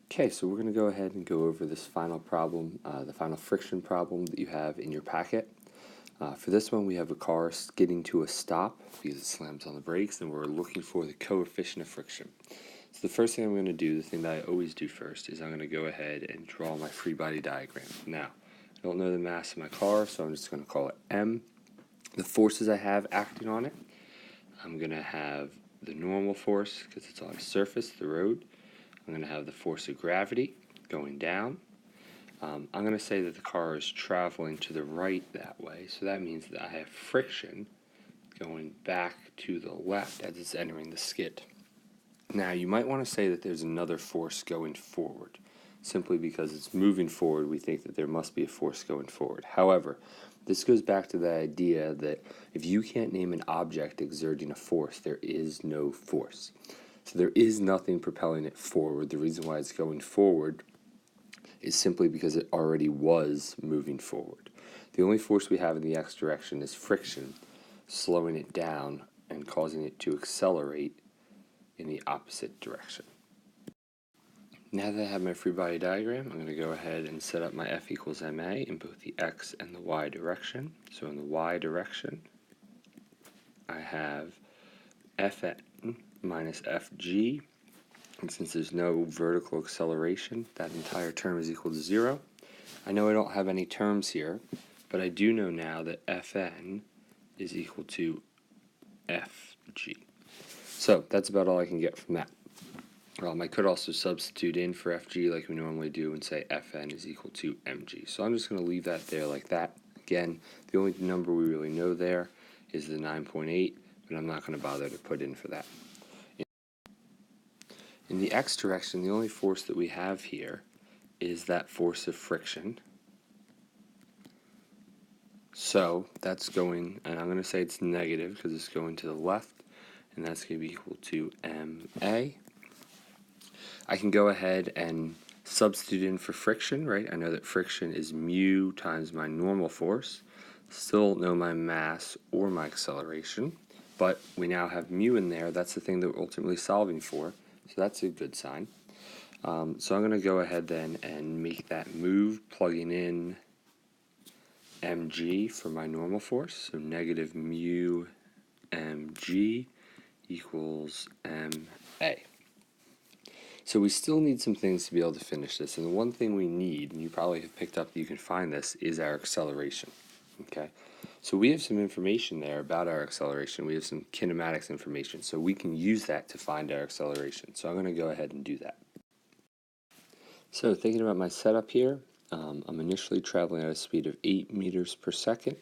Okay, so we're going to go ahead and go over this final problem, the final friction problem that you have in your packet. For this one, we have a car skidding to a stop because it slams on the brakes, and we're looking for the coefficient of friction. So the first thing I'm going to do, the thing that I always do first, is I'm going to go ahead and draw my free body diagram. Now, I don't know the mass of my car, so I'm just going to call it M. The forces I have acting on it, I'm going to have the normal force because it's on a surface, the road. I'm going to have the force of gravity going down. I'm going to say that the car is traveling to the right that way, so that means that I have friction going back to the left as it's entering the skid. Now, you might want to say that there's another force going forward. Simply because it's moving forward, we think that there must be a force going forward. However, this goes back to the idea that if you can't name an object exerting a force, there is no force. So there is nothing propelling it forward. The reason why it's going forward is simply because it already was moving forward. The only force we have in the x direction is friction, slowing it down and causing it to accelerate in the opposite direction. Now that I have my free body diagram, I'm going to go ahead and set up my F equals ma in both the x and the y direction. So in the y direction, I have Fn minus Fg, and since there's no vertical acceleration, that entire term is equal to 0. I know I don't have any terms here, but I do know now that Fn is equal to Fg. So that's about all I can get from that. I could also substitute in for Fg like we normally do and say Fn is equal to mg. So I'm just going to leave that there like that. Again, the only number we really know there is the 9.8, but I'm not going to bother to put in for that. In the x direction, the only force that we have here is that force of friction. So that's going, and I'm going to say it's negative because it's going to the left, and that's going to be equal to ma. I can go ahead and substitute in for friction, right? I know that friction is mu times my normal force. Still don't know my mass or my acceleration, but we now have mu in there. That's the thing that we're ultimately solving for, so that's a good sign. So I'm going to go ahead then and make that move, plugging in mg for my normal force, so negative mu mg equals ma. So we still need some things to be able to finish this, and the one thing we need, and you probably have picked up that you can find this, is our acceleration. Okay, so we have some information there about our acceleration. We have some kinematics information, so we can use that to find our acceleration. So I'm going to go ahead and do that. So thinking about my setup here, I'm initially traveling at a speed of 8 meters per second.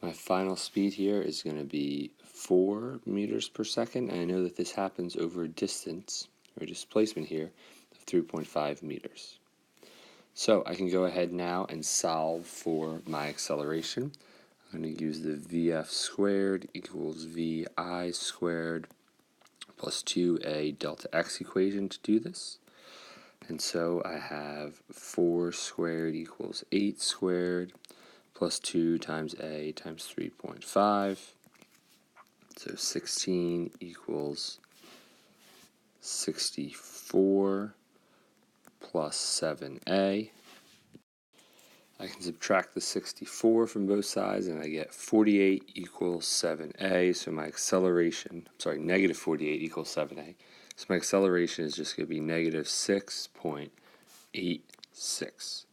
My final speed here is going to be 4 meters per second, and I know that this happens over a distance, or displacement here, of 3.5 meters. So I can go ahead now and solve for my acceleration. I'm going to use the Vf squared equals Vi squared plus 2a delta x equation to do this. And so I have 4 squared equals 8 squared plus 2 times a times 3.5. So 16 equals 64 plus 7a. I can subtract the 64 from both sides, and I get 48 equals 7a. So my acceleration, negative 48 equals 7a. So my acceleration is just going to be negative 6.86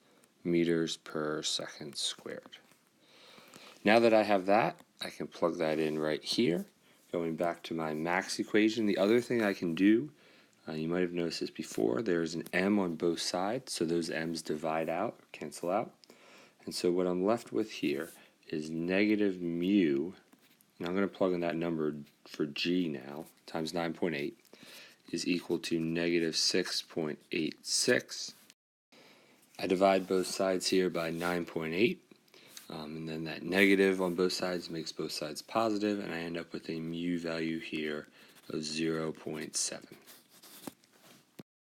meters per second squared. Now that I have that, I can plug that in right here. Going back to my max equation, the other thing I can do, you might have noticed this before, there's an m on both sides, so those m's divide out, cancel out. And so what I'm left with here is negative mu, and I'm going to plug in that number for g now, times 9.8, is equal to negative 6.86. I divide both sides here by 9.8. And then that negative on both sides makes both sides positive, and I end up with a mu value here of 0.7.